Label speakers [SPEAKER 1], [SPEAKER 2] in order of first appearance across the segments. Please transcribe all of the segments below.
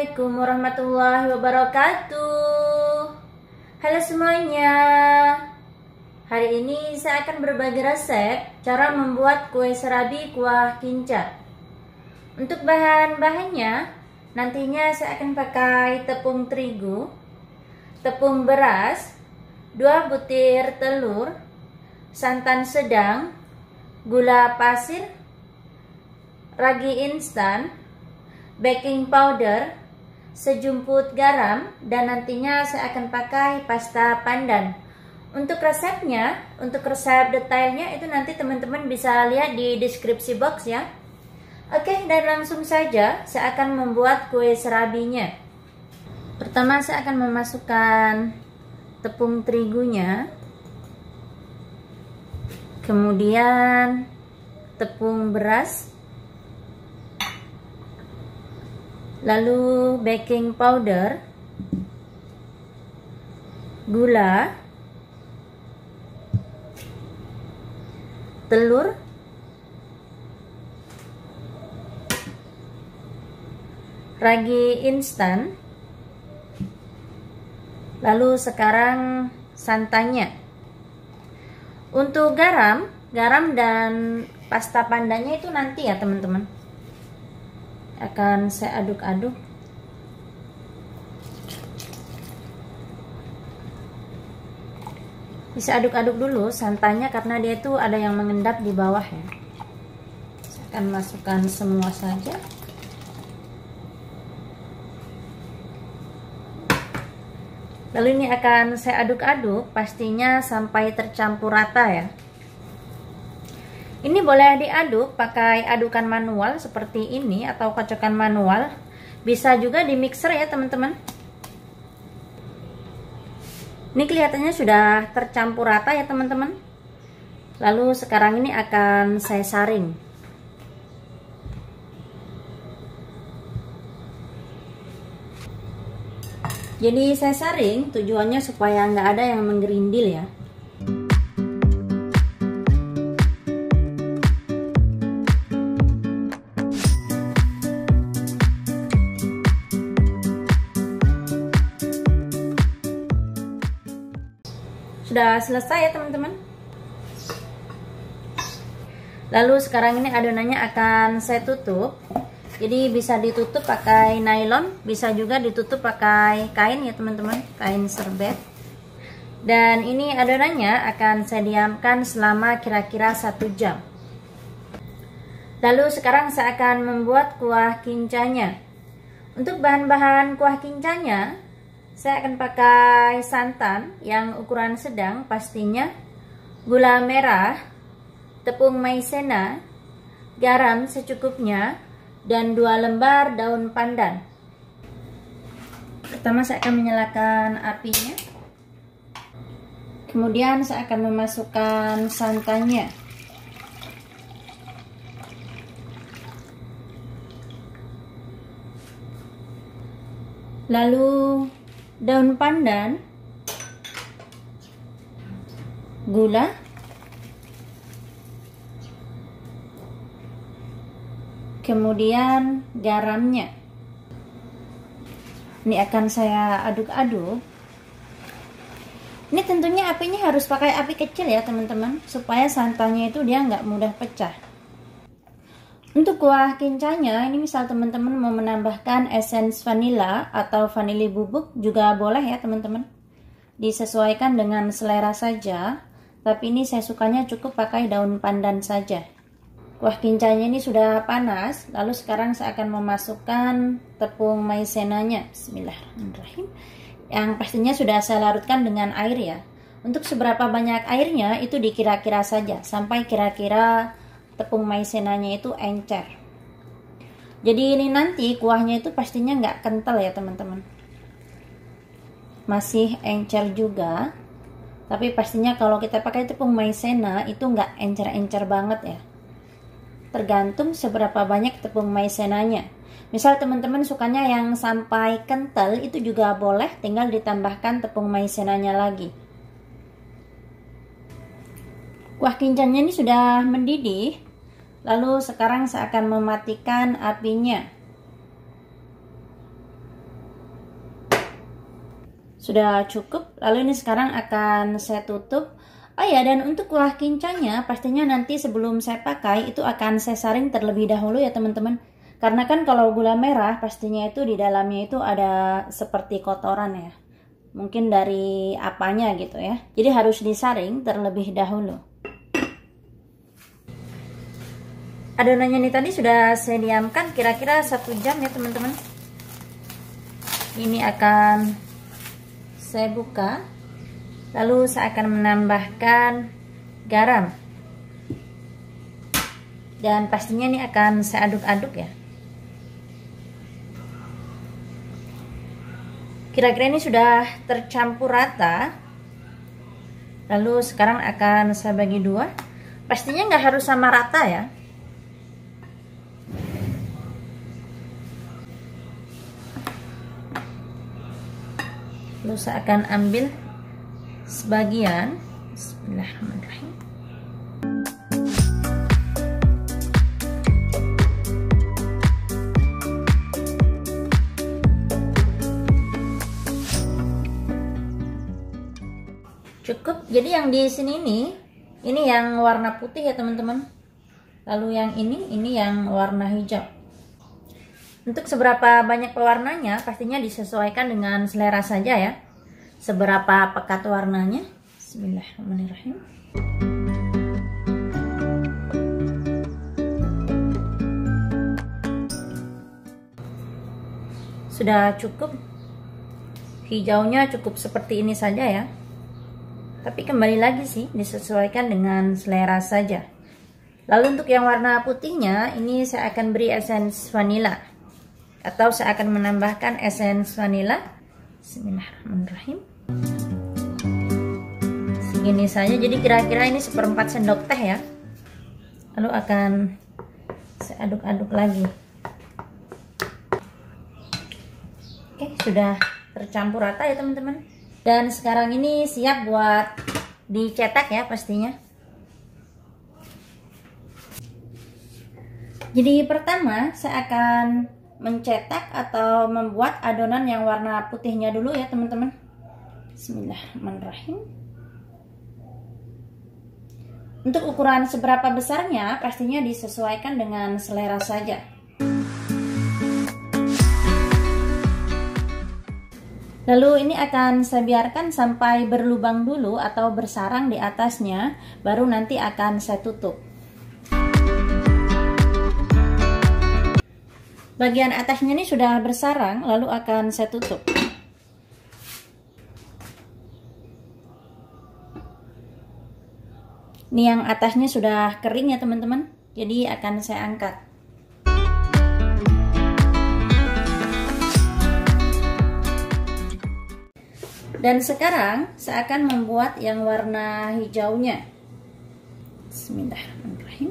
[SPEAKER 1] Assalamualaikum warahmatullahi wabarakatuh. Halo semuanya. Hari ini saya akan berbagi resep cara membuat kue serabi kuah kinca. Untuk bahan-bahannya, nantinya saya akan pakai tepung terigu, tepung beras, 2 butir telur, santan sedang, gula pasir, ragi instan, baking powder, sejumput garam, dan nantinya saya akan pakai pasta pandan. Untuk resepnya, untuk resep detailnya itu nanti teman-teman bisa lihat di deskripsi box ya. Oke, dan langsung saja saya akan membuat kue serabinya. Pertama saya akan memasukkan tepung terigunya, kemudian tepung beras, lalu baking powder, gula, telur, ragi instan, lalu sekarang santannya. Untuk garam dan pasta pandannya itu nanti ya teman-teman, akan saya aduk-aduk. Bisa aduk-aduk dulu santannya karena dia itu ada yang mengendap di bawah ya. Saya akan masukkan semua saja. Lalu ini akan saya aduk-aduk pastinya sampai tercampur rata ya. Ini boleh diaduk pakai adukan manual seperti ini atau kocokan manual. Bisa juga di mixer ya teman-teman. Ini kelihatannya sudah tercampur rata ya teman-teman. Lalu sekarang ini akan saya saring. Jadi saya saring tujuannya supaya nggak ada yang menggerindil ya. Sudah selesai ya teman-teman. Lalu sekarang ini adonannya akan saya tutup. Jadi bisa ditutup pakai nylon, bisa juga ditutup pakai kain ya teman-teman, kain serbet. Dan ini adonannya akan saya diamkan selama kira-kira 1 jam. Lalu sekarang saya akan membuat kuah kincanya. Untuk bahan-bahan kuah kincanya, saya akan pakai santan yang ukuran sedang pastinya, gula merah, tepung maizena, garam secukupnya, dan 2 lembar daun pandan. Pertama saya akan menyalakan apinya. Kemudian saya akan memasukkan santannya. Lalu daun pandan, gula, kemudian garamnya. Ini akan saya aduk-aduk. Ini tentunya apinya harus pakai api kecil ya teman-teman, supaya santannya itu dia nggak mudah pecah. Untuk kuah kincanya, ini misal teman-teman mau menambahkan essence vanilla atau vanili bubuk juga boleh ya teman-teman. Disesuaikan dengan selera saja, tapi ini saya sukanya cukup pakai daun pandan saja. Kuah kincanya ini sudah panas, lalu sekarang saya akan memasukkan tepung maizenanya. Bismillahirrahmanirrahim. Yang pastinya sudah saya larutkan dengan air ya. Untuk seberapa banyak airnya itu dikira-kira saja, sampai kira-kira tepung maizenanya itu encer. Jadi ini nanti kuahnya itu pastinya nggak kental ya teman-teman, masih encer juga. Tapi pastinya kalau kita pakai tepung maizena itu nggak encer-encer banget ya, tergantung seberapa banyak tepung maizenanya. Misal teman-teman sukanya yang sampai kental, itu juga boleh, tinggal ditambahkan tepung maizenanya lagi. Kuah kincanya ini sudah mendidih. Lalu sekarang saya akan mematikan apinya. Sudah cukup. Lalu ini sekarang akan saya tutup. Oh ya, dan untuk kuah kincanya pastinya nanti sebelum saya pakai itu akan saya saring terlebih dahulu ya teman-teman. Karena kan kalau gula merah pastinya itu di dalamnya itu ada seperti kotoran ya. Mungkin dari apanya gitu ya. Jadi harus disaring terlebih dahulu. Adonannya ini tadi sudah saya diamkan kira-kira 1 jam ya teman-teman. Ini akan saya buka. Lalu saya akan menambahkan garam. Dan pastinya ini akan saya aduk-aduk ya. Kira-kira ini sudah tercampur rata. Lalu sekarang akan saya bagi 2. Pastinya nggak harus sama rata ya. Lalu saya akan ambil sebagian. Bismillahirrahmanirrahim. Cukup. Jadi yang di sini ini yang warna putih ya teman-teman. Lalu yang ini yang warna hijau. Untuk seberapa banyak pewarnanya pastinya disesuaikan dengan selera saja ya. Seberapa pekat warnanya. Bismillahirrahmanirrahim. Sudah cukup. Hijaunya cukup seperti ini saja ya. Tapi kembali lagi sih disesuaikan dengan selera saja. Lalu untuk yang warna putihnya ini saya akan beri essence vanilla. Atau saya akan menambahkan essence vanilla. Bismillahirrahmanirrahim. Segini saja, jadi kira-kira ini 1/4 sendok teh ya. Lalu akan saya aduk-aduk lagi. Oke, sudah tercampur rata ya teman-teman. Dan sekarang ini siap buat dicetak ya pastinya. Jadi pertama saya akan mencetak atau membuat adonan yang warna putihnya dulu ya teman-teman. Bismillahirrahmanirrahim. Untuk ukuran seberapa besarnya pastinya disesuaikan dengan selera saja. Lalu ini akan saya biarkan sampai berlubang dulu atau bersarang di atasnya, baru nanti akan saya tutup. Bagian atasnya ini sudah bersarang, lalu akan saya tutup. Ini yang atasnya sudah kering ya teman-teman, jadi akan saya angkat. Dan sekarang saya akan membuat yang warna hijaunya. Bismillahirrahmanirrahim.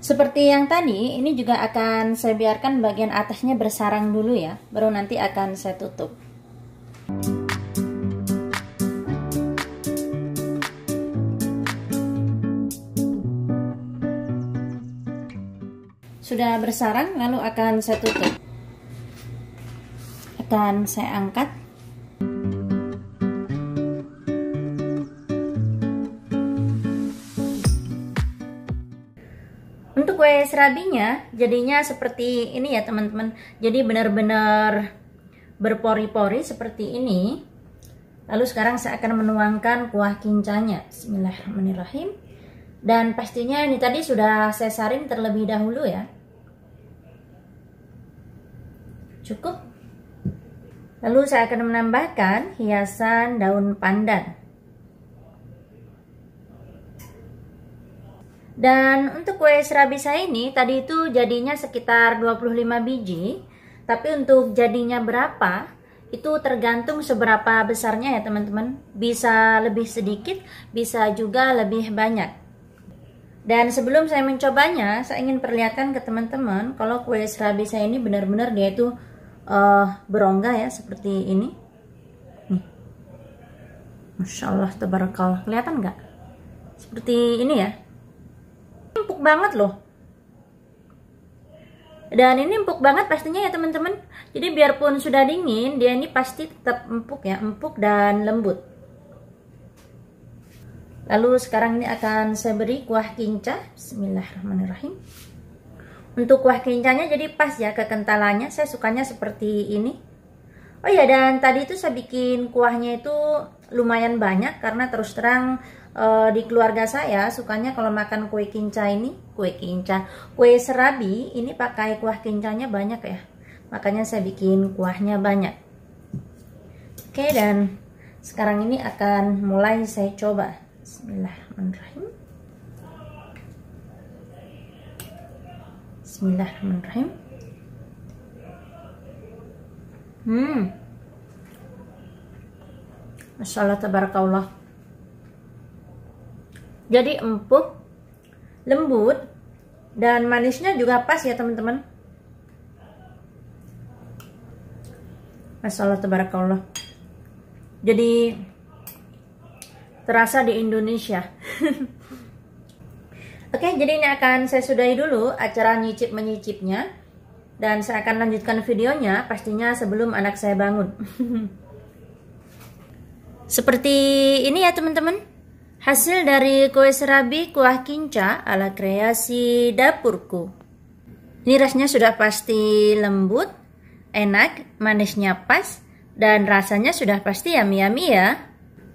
[SPEAKER 1] Seperti yang tadi, ini juga akan saya biarkan bagian atasnya bersarang dulu ya, baru nanti akan saya tutup. Sudah bersarang, lalu akan saya tutup. Akan saya angkat. Untuk kue serabinya jadinya seperti ini ya teman-teman. Jadi benar-benar berpori-pori seperti ini. Lalu sekarang saya akan menuangkan kuah kincanya. Bismillahirrahmanirrahim. Dan pastinya ini tadi sudah saya saring terlebih dahulu ya. Cukup. Lalu saya akan menambahkan hiasan daun pandan. Dan untuk kue serabi saya ini tadi itu jadinya sekitar 25 biji. Tapi untuk jadinya berapa itu tergantung seberapa besarnya ya teman-teman. Bisa lebih sedikit, bisa juga lebih banyak. Dan sebelum saya mencobanya, saya ingin perlihatkan ke teman-teman kalau kue serabi saya ini benar-benar dia itu berongga ya seperti ini. Nih. Masya Allah, tabarakallah. Kelihatan nggak? Seperti ini ya. empuk banget loh. Dan ini empuk banget pastinya ya teman-teman. Jadi biarpun sudah dingin, dia ini pasti tetap empuk ya, empuk dan lembut. Lalu sekarang ini akan saya beri kuah kinca. Bismillahirrahmanirrahim. Untuk kuah kincanya jadi pas ya kekentalannya, saya sukanya seperti ini. Oh ya, dan tadi itu saya bikin kuahnya itu lumayan banyak karena terus terang di keluarga saya sukanya kalau makan kue kinca ini, kue serabi ini pakai kuah kincanya banyak ya. Makanya saya bikin kuahnya banyak. Oke, dan sekarang ini akan mulai saya coba. Bismillahirrahmanirrahim. Bismillahirrahmanirrahim. Masya Allah, tabarakallah. Jadi empuk, lembut, dan manisnya juga pas ya teman-teman. Masya Allah, tabarakallah. Jadi terasa di Indonesia. Oke, jadi ini akan saya sudahi dulu acara nyicip-menyicipnya. Dan saya akan lanjutkan videonya pastinya sebelum anak saya bangun. Seperti ini ya teman-teman. Hasil dari kue serabi kuah kinca ala kreasi dapurku. Ini rasanya sudah pasti lembut, enak, manisnya pas, dan rasanya sudah pasti yummy-yummy ya.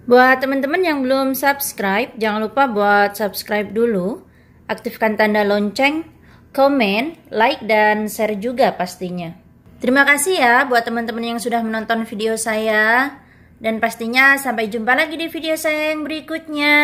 [SPEAKER 1] Buat teman-teman yang belum subscribe, jangan lupa buat subscribe dulu. Aktifkan tanda lonceng, komen, like, dan share juga pastinya. Terima kasih ya buat teman-teman yang sudah menonton video saya. Dan pastinya sampai jumpa lagi di video saya yang berikutnya.